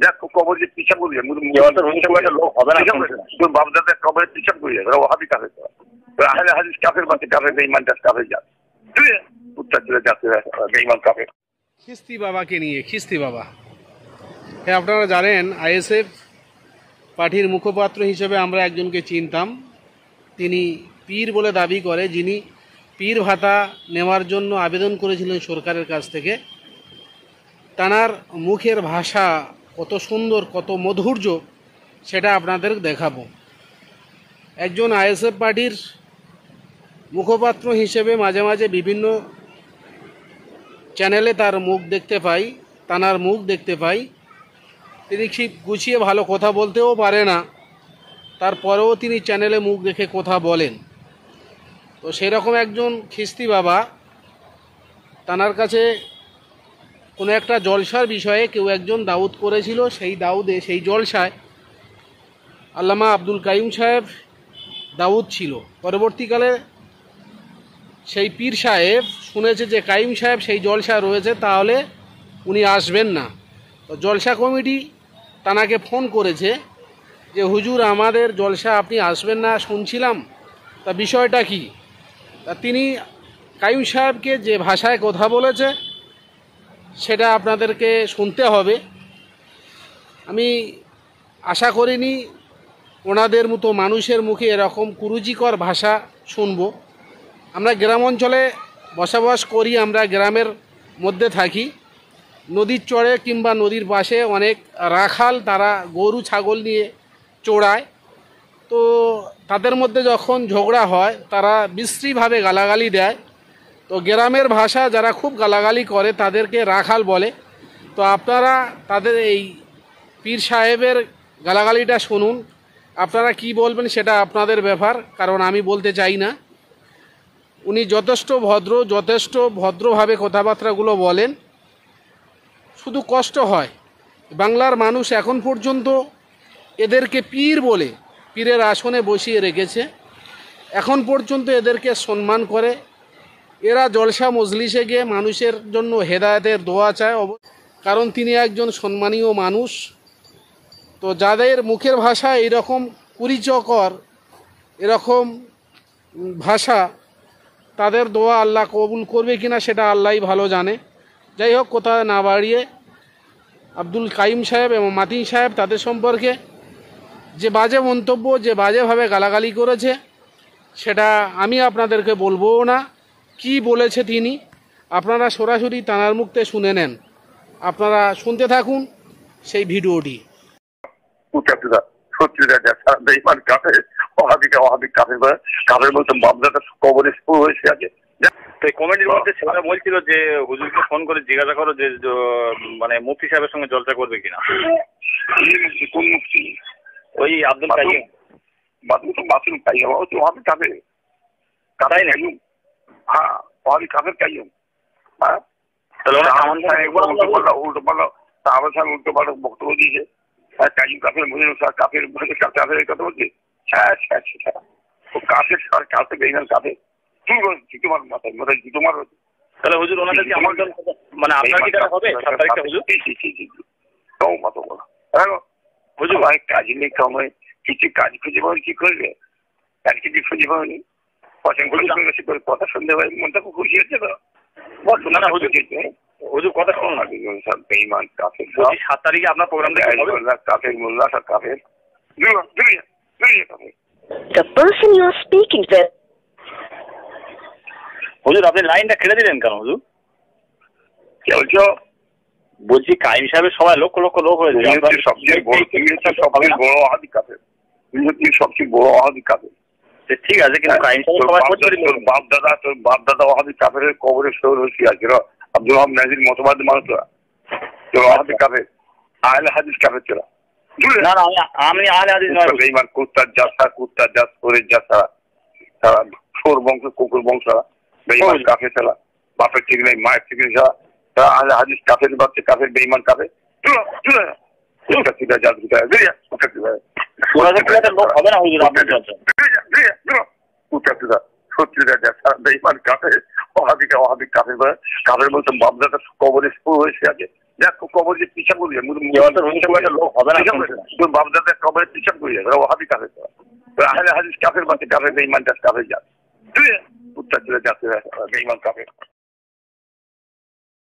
যা কবর যে পিছাব করবে লোক হবে না, তোর বাপদাদের কবরে পিছাব করবে, ওরা ওহাবি কাফের, আহলে হাদিস কাফের, বাচ্চা কাফের, বেঈমান কাফের যা উত্তর দিলে যাচ্ছে বেঈমান কাফের। খিস্তি বাবাকে নিয়ে, খিস্তি বাবা, হ্যাঁ আপনারা জানেন আইএসএফ পার্টির মুখপাত্র হিসেবে আমরা একজনকে চিনতাম। তিনি পীর বলে দাবি করে, যিনি পীর ভাতা নেওয়ার জন্য আবেদন করেছিলেন সরকারের কাছ থেকে। তানার মুখের ভাষা কত সুন্দর, কত মধুর্য, সেটা আপনাদের দেখাবো। একজন আইএসএফ পার্টির মুখপাত্র হিসেবে মাঝে মাঝে বিভিন্ন চ্যানেলে তার মুখ দেখতে পাই, তানার মুখ দেখতে পাই। তিনি ঠিক গুছিয়ে ভালো কথা বলতেও পারে না, তারপরেও তিনি চ্যানেলে মুখ দেখে কথা বলেন। তো সেরকম একজন খিস্তি বাবা, তানার কাছে কোনো একটা জলসার বিষয়ে কেউ একজন দাউদ করেছিল। সেই জলসায় আল্লামা আব্দুল কাইয়ুম সাহেব দাউদ ছিল। পরবর্তীকালে সেই পীর সাহেব শুনেছে যে কাইয়ুম সাহেব সেই জলসায় রয়েছে, তাহলে উনি আসবেন না। তো জলসা কমিটি তানাকে ফোন করেছে যে হুজুর আমাদের জলসা আপনি আসবেন না শুনছিলাম, তা বিষয়টা কি? তা তিনি কাইয়ুম সাহেবকে যে ভাষায় কথা বলেছে সেটা আপনাদেরকে শুনতে হবে। আমি আশা করিনি ওনাদের মতো মানুষের মুখে এরকম কুরুচিকর ভাষা শুনব। আমরা গ্রাম অঞ্চলে বসবাস করি, আমরা গ্রামের মধ্যে থাকি। নদীর চরে কিংবা নদীর পাশে অনেক রাখাল, তারা গরু ছাগল নিয়ে চড়ায়। তো তাদের মধ্যে যখন ঝগড়া হয় তারা বিশ্রীভাবে গালাগালি দেয়। তো গ্রামের ভাষা যারা খুব গালাগালি করে তাদেরকে রাখাল বলে। তো আপনারা তাদের এই পীর সাহেবের গালাগালিটা শুনুন, আপনারা কি বলবেন সেটা আপনাদের ব্যাপার, কারণ আমি বলতে চাই না। উনি যথেষ্ট ভদ্রভাবে কথাবার্তাগুলো বলেন। শুধু কষ্ট হয়, বাংলার মানুষ এখন পর্যন্ত এদেরকে পীর বলে পীরের আসনে বসিয়ে রেখেছে, এখন পর্যন্ত এদেরকে সম্মান করে। এরা জলসা মজলিসে গিয়ে মানুষের জন্য হেদায়েতের দোয়া চায়, কারণ তিনি একজন সম্মানীয় মানুষ। তো যাদের মুখের ভাষা এরকম কুরুচিকর, এরকম ভাষা, তাদের দোয়া আল্লাহ কবুল করবে কিনা সেটা আল্লাহই ভালো জানে। যাই হোক, কথা না বাড়িয়ে আব্দুল কাইয়ুম সাহেব এবং মাতিন সাহেব, তাদের সম্পর্কে যে বাজে মন্তব্য, যে বাজেভাবে গালাগালি করেছে, সেটা আমি আপনাদেরকে বলবো না। কি বলেছে তিনি আপনারা সরাসরি তানার মুখতে শুনে নেন। আপনারা শুনতে থাকুন সেই ভিডিওটি। কমেডির মধ্যে সেটা বলছিল যে হুজুরকে ফোন করে জিজ্ঞাসা করো যে মানে মুফতি সাহেবের সঙ্গে জলসা করবে কিনা। কোন মুফতি? ওই আব্দুল কাইয়ুম। মাসুম কাইয়ুম, ও তো ওহাবি কাফের। তাই না? হ্যাঁ, ওহাবি কাফের কাইয়ুম। হ্যাঁ, উল্টো পাল্টা বক্তব্য দিয়েছে। কাইয়ুম কাফের, মহিন কাফের, কাফের কথা বলছে। হ্যাঁ, কাফের কাফের বেঈমান কাফের। তোমার মাথায় জুতো মারো। তাহলে হুজুর ওনাদেরকে আমন্ত্রণ, মানে আপনার কি দেখা হবে 7 তারিখে হুজুর? মতো বলা হুজুর, অনেক কাজই নেই, সময় কিছু কাজ খুঁজে পাবেন, কি করবে? কাজ কিছু খুঁজে পাবেনি, পছন্দ করে কথা শুনতে পারি, মনটা খুব খুশি হচ্ছে। তো হুজুর কথা শুনুন, বেঈমান কাফের 7 তারিখে আপনার প্রোগ্রাম কাফের, মোল্লা সব কাফের। The person you are speaking with. হুজুর আপনি লাইনটা কেটে দিলেন কেন হুজুর? কে বলছো? বলছি কাইম সাহেবের সবাই লক্ষ লক্ষ লোক হয়েছে, সবচেয়ে বড় ওয়াহাবি কাফের, সবচেয়ে বড় ওয়াহাবি কাফের। ঠিক আছে, কিন্তু কাইম সাহেব তোর বাপ দাদা ওয়াহাবি কাফের কবরে শহর হয়েছে আছে। আব্দুল ওহাব নাজির মতবাদ মানুষরা তোর ওয়াহাবি কাফের, আহলে হাদিস কাফের তোরা। না না, আমি আহলে হাদিস নয়। বেঈমান কুত্তার জাত করে যাতা, তারা সোর বংশ, কুকুর বংশ, বেঈমান কাফের ছাড়া, বাপের ঠিক নেই, মায়ের ঠিক নেই, তারা আহলে হাদিস কাফের বাচ্চা, কাফের বেঈমান কাফের। কাফের বলতে বাপদাদা কবরে শুরু হয়েছে আছে। যা কবর যে পিছাব করি লোক হবে না তোর বাপদাদা কবরে পিছাব করি ওরা ওহাবি কাফের আহলে হাদিস কাফের বাচ্চা কাফের বেঈমান কাফের যা তুই উত্তর দিলে যাচ্ছে বেঈমান কাফের